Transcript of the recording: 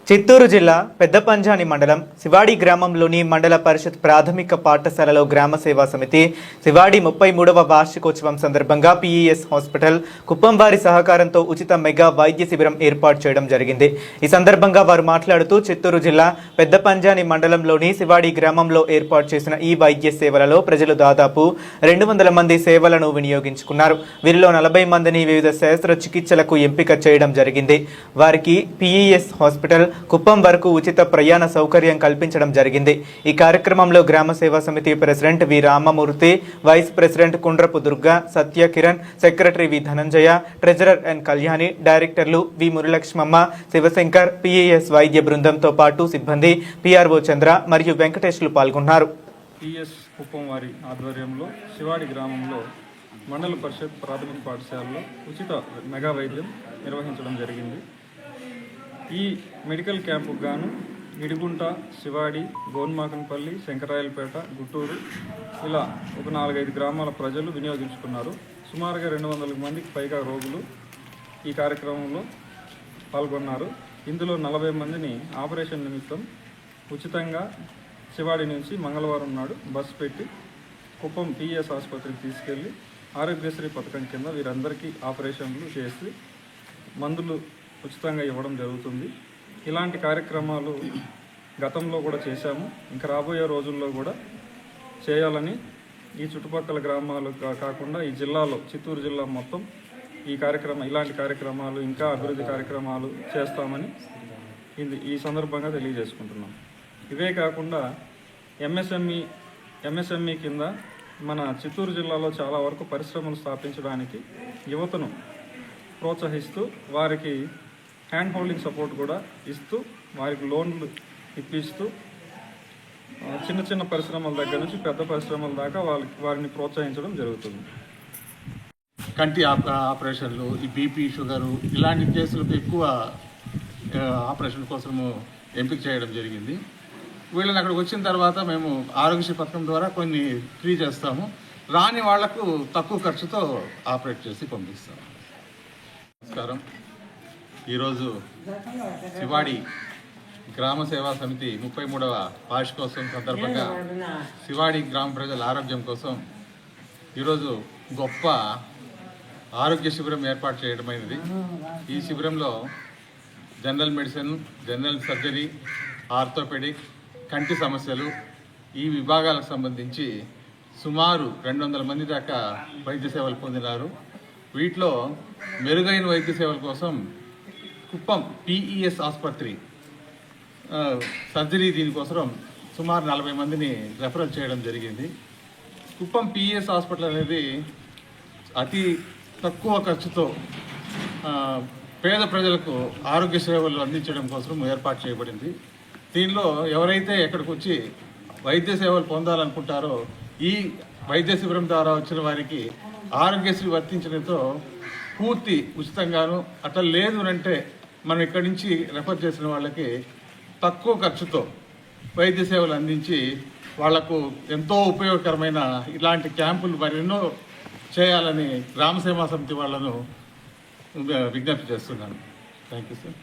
చిత్తూరు జిల్లా పెద్దపంజాని మండలం శివాడి గ్రామంలోని మండల పరిషత్ ప్రాథమిక పాఠశాలలో గ్రామ సేవా సమితి శివాడి 33వ వార్షికోత్సవం సందర్భంగా పీఈఎస్ హాస్పిటల్ కుప్పం వారి సహకారంతో ఉచిత మెగా వైద్య శిబిరం ఏర్పాటు చేయడం జరిగింది. ఈ సందర్భంగా వారు మాట్లాడుతూ చిత్తూరు జిల్లా పెద్దపంజాని మండలంలోని శివాడి గ్రామంలో ఏర్పాటు చేసిన ఈ వైద్య సేవలలో ప్రజలు దాదాపు 200 మంది సేవలను వినియోగించుకున్నారు. వీరిలో 40 మందిని వివిధ శస్త్ర చికిత్సలకు ఎంపిక చేయడం జరిగింది. వారికి పీఈఎస్ హాస్పిటల్ కుప్పం వరకు ఉచిత ప్రయాణ సౌకర్యం కల్పించడం జరిగింది. ఈ కార్యక్రమంలో Grama Seva Samithi president V Ramamurthy, vice president Kundrapu Durga, Satya Kiran, secretary V Dhananjaya, treasurer N Kalyani, డైరెక్టర్లు వి మురళలక్ష్మమ్మ, శివశంకర్, పీఈఎస్ వైద్య బృందంతో పాటు సిబ్బంది, పిఆర్ఓ చంద్ర మరియు వెంకటేష్లు పాల్గొన్నారు. పీఎస్ కుప్పం వారి ఆధ్వర్యంలో శివాడి గ్రామంలో మండల పరిషత్ ప్రాథమిక పాఠశాలలో ఉచిత మెగా వైద్యం నిర్వహించడం జరిగింది. ఈ మెడికల్ క్యాంపుకు గాను ఇడిగుంట, శివాడి, గోన్మాకన్పల్లి, శంకరాయలపేట, గుట్టూరు ఇలా ఒక 4-5 గ్రామాల ప్రజలు వినియోగించుకున్నారు. సుమారుగా 200 మందికి పైగా రోగులు ఈ కార్యక్రమంలో పాల్గొన్నారు. ఇందులో 40 మందిని ఆపరేషన్ నిమిత్తం ఉచితంగా శివాడి నుంచి మంగళవారం నాడు బస్సు పెట్టి కుప్పం పీఎస్ ఆసుపత్రికి తీసుకెళ్లి ఆరోగ్యశ్రీ పథకం కింద వీరందరికీ ఆపరేషన్లు చేసి మందులు ఉచితంగా ఇవ్వడం జరుగుతుంది. ఇలాంటి కార్యక్రమాలు గతంలో కూడా చేశాము, ఇంకా రాబోయే రోజుల్లో కూడా చేయాలని ఈ చుట్టుపక్కల గ్రామాలు కాకుండా ఈ జిల్లాలో చిత్తూరు జిల్లా మొత్తం ఇలాంటి కార్యక్రమాలు ఇంకా అభివృద్ధి కార్యక్రమాలు చేస్తామని ఈ సందర్భంగా తెలియజేసుకుంటున్నాం. ఇవే కాకుండా ఎంఎస్ఎంఈ కింద మన చిత్తూరు జిల్లాలో చాలా వరకు పరిశ్రమలు స్థాపించడానికి యువతను ప్రోత్సహిస్తూ వారికి హ్యాండ్ హోల్డింగ్ సపోర్ట్ కూడా ఇస్తూ వారికి లోన్లు ఇప్పిస్తూ చిన్న చిన్న పరిశ్రమల దగ్గర నుంచి పెద్ద పరిశ్రమల దాకా వారిని ప్రోత్సహించడం జరుగుతుంది. కంటి ఆపరేషన్లు, ఈ బీపీ, షుగరు ఇలాంటి కేసులకు ఎక్కువ ఆపరేషన్ కోసము ఎంపిక చేయడం జరిగింది. వీళ్ళని అక్కడికి వచ్చిన తర్వాత మేము ఆరోగ్యశ్రీ పథకం ద్వారా కొన్ని ఫ్రీ చేస్తాము. రాని వాళ్లకు తక్కువ ఖర్చుతో ఆపరేట్ చేసి పంపిస్తాము. నమస్కారం. ఈరోజు శివాడి గ్రామ సేవా సమితి 33వ వార్షికోత్సవం సందర్భంగా శివాడి గ్రామ ప్రజల ఆరోగ్యం కోసం ఈరోజు గొప్ప ఆరోగ్య శిబిరం ఏర్పాటు చేయడమైనది. ఈ శిబిరంలో general medicine, general surgery, orthopaedic, కంటి సమస్యలు ఈ విభాగాలకు సంబంధించి సుమారు 200 మంది దాకా వైద్య సేవలు పొందినారు. వీటిలో మెరుగైన వైద్య సేవల కోసం కుప్పం పీఈఎస్ ఆసుపత్రి సర్జరీ దీనికోసం సుమారు 40 మందిని రెఫరల్ చేయడం జరిగింది. కుప్పం పీఈఎస్ హాస్పిటల్ అనేది అతి తక్కువ ఖర్చుతో పేద ప్రజలకు ఆరోగ్య సేవలు అందించడం కోసం ఏర్పాటు చేయబడింది. దీనిలో ఎవరైతే ఎక్కడికి వచ్చి వైద్య సేవలు పొందాలనుకుంటారో ఈ వైద్య శిబిరం ద్వారా వచ్చిన వారికి ఆరోగ్యశ్రీ వర్తించడంతో పూర్తి ఉచితంగాను, అట్లా లేదు అంటే మనం ఇక్కడి నుంచి రెఫర్ చేసిన వాళ్ళకి తక్కువ ఖర్చుతో వైద్య సేవలు అందించి వాళ్లకు ఎంతో ఉపయోగకరమైన ఇలాంటి క్యాంపులు మరెన్నో చేయాలని గ్రామ సేవా సమితి వాళ్ళను విజ్ఞప్తి చేస్తున్నాను. Thank you sir.